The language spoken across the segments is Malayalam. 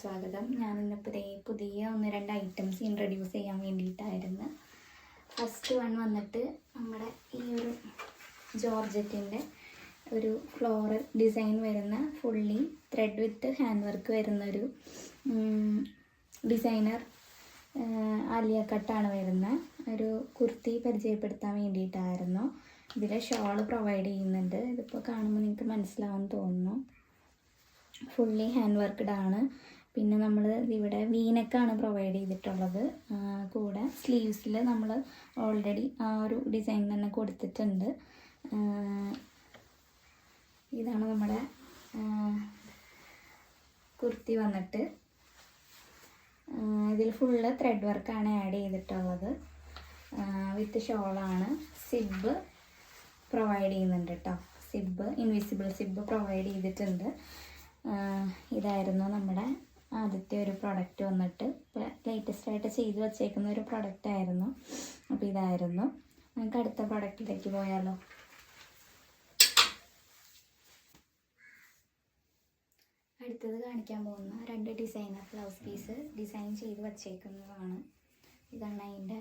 സ്വാഗതം. ഞാൻ ഇന്നിപ്പോൾ പുതിയ 1-2 ഐറ്റംസ് ഇൻട്രൊഡ്യൂസ് ചെയ്യാൻ വേണ്ടിയിട്ടായിരുന്നു. ഫസ്റ്റ് വൺ വന്നിട്ട് നമ്മുടെ ഈ ഒരു ജോർജറ്റിൻ്റെ ഒരു ഫ്ലോറൽ ഡിസൈൻ വരുന്ന ഫുള്ളി ത്രെഡ് വിത്ത് ഹാൻഡ് വർക്ക് വരുന്നൊരു ഡിസൈനർ ആലിയ കട്ടാണ് വരുന്ന ഒരു കുർത്തി പരിചയപ്പെടുത്താൻ വേണ്ടിയിട്ടായിരുന്നു. ഇതിൽ ഷോള് പ്രൊവൈഡ് ചെയ്യുന്നുണ്ട്. ഇതിപ്പോൾ കാണുമ്പോൾ നിങ്ങൾക്ക് മനസ്സിലാവുമെന്ന് തോന്നുന്നു. ഫുള്ളി ഹാൻഡ് വർക്ക്ഡ് ആണ്. പിന്നെ നമ്മൾ ഇവിടെ വീനക്കാണ് പ്രൊവൈഡ് ചെയ്തിട്ടുള്ളത്. കൂടെ സ്ലീവ്സിൽ നമ്മൾ ഓൾറെഡി ആ ഒരു ഡിസൈൻ തന്നെ കൊടുത്തിട്ടുണ്ട്. ഇതാണ് നമ്മുടെ കുർത്തി വന്നിട്ട്. ഇതിൽ ഫുള്ള് ത്രെഡ് വർക്കാണ് ആഡ് ചെയ്തിട്ടുള്ളത്. വിത്ത് ഷോളാണ്. സിബ് പ്രൊവൈഡ് ചെയ്യുന്നുണ്ട് കേട്ടോ. സിബ് ഇൻവിസിബിൾ സിബ് പ്രൊവൈഡ് ചെയ്തിട്ടുണ്ട്. ഇതായിരുന്നു നമ്മുടെ ആദ്യത്തെ ഒരു പ്രൊഡക്റ്റ് വന്നിട്ട്. ഇപ്പോൾ ലേറ്റസ്റ്റായിട്ട് ചെയ്ത് വച്ചേക്കുന്ന ഒരു പ്രൊഡക്റ്റ് ആയിരുന്നു. അപ്പോൾ ഇതായിരുന്നു. നമുക്ക് അടുത്ത പ്രൊഡക്റ്റിലേക്ക് പോയാലോ. അടുത്തത് കാണിക്കാൻ പോകുന്ന 2 ഡിസൈനർ ബ്ലൗസ് പീസ് ഡിസൈൻ ചെയ്ത് വച്ചേക്കുന്നതാണ്. ഇതാണ് അതിൻ്റെ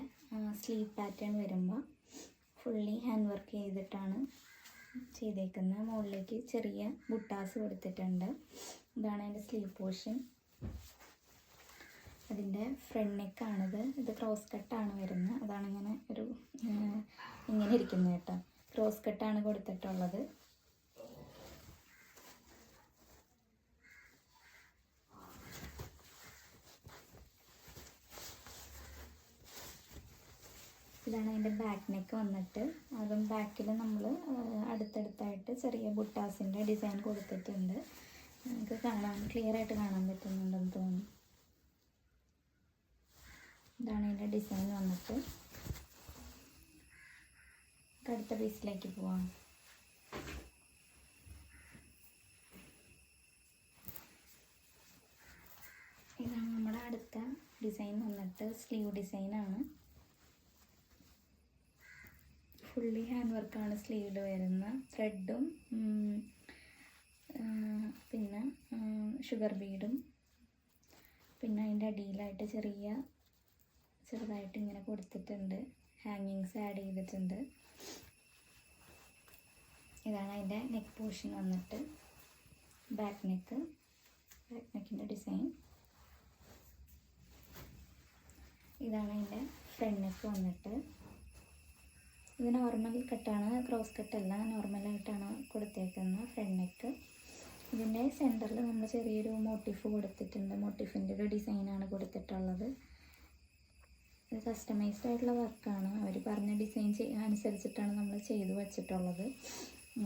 സ്ലീവ് പാറ്റേൺ വരുമ്പോൾ ഫുള്ളി ഹാൻഡ് വർക്ക് ചെയ്തിട്ടാണ് ചെയ്തേക്കുന്നത്. മുകളിലേക്ക് ചെറിയ ബുട്ടാസ് കൊടുത്തിട്ടുണ്ട്. ഇതാണ് അതിൻ്റെ സ്ലീവ് പോർഷൻ. അതിൻ്റെ ഫ്രണ്ട് നെക്കാണിത്. ഇത് ക്രോസ് കട്ടാണ് വരുന്നത്. അതാണ് ഇങ്ങനെ ഒരു ഇങ്ങനെ ഇരിക്കുന്നത് കേട്ടോ. ക്രോസ് കട്ടാണ് കൊടുത്തിട്ടുള്ളത്. ഇതാണ് അതിൻ്റെ ബാക്ക് നെക്ക് വന്നിട്ട്. അതും ബാക്കിൽ നമ്മൾ അടുത്തടുത്തായിട്ട് ചെറിയ ബുട്ടാസിൻ്റെ ഡിസൈൻ കൊടുത്തിട്ടുണ്ട്. നമുക്ക് ക്ലിയർ ആയിട്ട് കാണാൻ പറ്റുന്നുണ്ടെന്ന് തോന്നുന്നു. ഇതാണ് അതിൻ്റെ ഡിസൈൻ വന്നിട്ട്. അടുത്ത പീസിലേക്ക് പോവാം. ഇതാണ് നമ്മുടെ അടുത്ത ഡിസൈൻ വന്നിട്ട്. സ്ലീവ് ഡിസൈനാണ്. ഫുള്ളി ഹാൻഡ് വർക്കാണ് സ്ലീവിൽ വരുന്ന. ത്രെഡും പിന്നെ ഷുഗർ ബീഡും പിന്നെ അതിൻ്റെ അടിയിലായിട്ട് ചെറുതായിട്ട് ഇങ്ങനെ കൊടുത്തിട്ടുണ്ട്. ഹാങ്ങിങ്സ് ആഡ് ചെയ്തിട്ടുണ്ട്. ഇതാണ് അതിൻ്റെ നെക്ക് പോർഷൻ വന്നിട്ട്. ബാക്ക് നെക്കിൻ്റെ ഡിസൈൻ. ഇതാണ് അതിൻ്റെ ഫ്രണ്ട് നെക്ക് വന്നിട്ട്. ഇത് നോർമൽ കട്ടാണ്, ക്രോസ് കട്ടല്ല. നോർമലായിട്ടാണ് കൊടുത്തേക്കുന്നത് ഫ്രണ്ട് നെക്ക്. ഇതിൻ്റെ സെൻറ്ററിൽ നമ്മൾ ചെറിയൊരു മോട്ടിഫ് കൊടുത്തിട്ടുണ്ട്. മോട്ടിഫിൻ്റെ ഒരു ഡിസൈനാണ് കൊടുത്തിട്ടുള്ളത്. ഇത് കസ്റ്റമൈസ്ഡ് ആയിട്ടുള്ള വർക്കാണ്. അവർ പറഞ്ഞ ഡിസൈൻ അനുസരിച്ചിട്ടാണ് നമ്മൾ ചെയ്ത് വച്ചിട്ടുള്ളത്.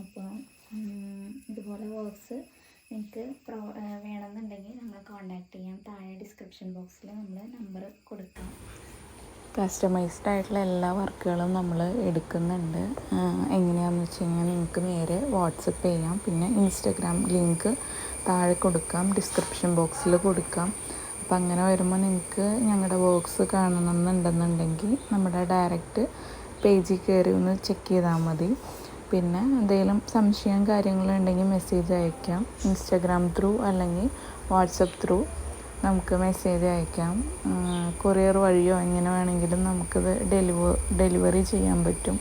അപ്പോൾ ഇതുപോലെ വർക്ക്സ് നിങ്ങൾക്ക് വേണമെന്നുണ്ടെങ്കിൽ നമ്മൾ കോൺടാക്റ്റ് ചെയ്യാം. താഴെ ഡിസ്ക്രിപ്ഷൻ ബോക്സിൽ നമ്മൾ നമ്പർ കൊടുക്കാം. കസ്റ്റമൈസ്ഡ് ആയിട്ടുള്ള എല്ലാ വർക്കുകളും നമ്മൾ എടുക്കുന്നുണ്ട്. എങ്ങനെയാണെന്ന് വെച്ച് കഴിഞ്ഞാൽ നിങ്ങൾക്ക് നേരെ വാട്സപ്പ് ചെയ്യാം. പിന്നെ ഇൻസ്റ്റഗ്രാം ലിങ്ക് താഴെ കൊടുക്കാം, ഡിസ്ക്രിപ്ഷൻ ബോക്സിൽ കൊടുക്കാം. അപ്പം അങ്ങനെ വരുമ്പോൾ നിങ്ങൾക്ക് ഞങ്ങളുടെ വർക്ക്സ് കാണണമെന്നുണ്ടെന്നുണ്ടെങ്കിൽ നമ്മുടെ ഡയറക്റ്റ് പേജിൽ കയറി ഒന്ന് ചെക്ക് ചെയ്താൽ മതി. പിന്നെ എന്തെങ്കിലും സംശയം കാര്യങ്ങളുണ്ടെങ്കിൽ മെസ്സേജ് അയക്കാം. ഇൻസ്റ്റഗ്രാം ത്രൂ അല്ലെങ്കിൽ വാട്സപ്പ് ത്രൂ നമുക്ക് മെസ്സേജ് അയക്കാം. കൊറിയർ വഴിയോ എങ്ങനെ വേണമെങ്കിലും നമുക്കത് ഡെലിവറി ചെയ്യാൻ പറ്റും.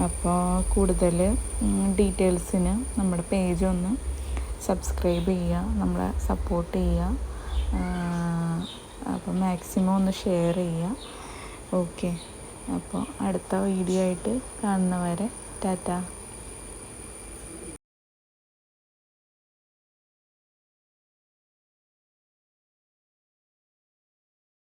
അപ്പോൾ കൂടുതൽ ഡീറ്റെയിൽസിന് നമ്മുടെ പേജ് ഒന്ന് സബ്സ്ക്രൈബ് ചെയ്യുക, നമ്മളെ സപ്പോർട്ട് ചെയ്യുക. അപ്പോൾ മാക്സിമം ഒന്ന് ഷെയർ ചെയ്യുക. ഓക്കെ, അപ്പോൾ അടുത്ത വീഡിയോ ആയിട്ട് കാണുന്നവരെ ടാറ്റ.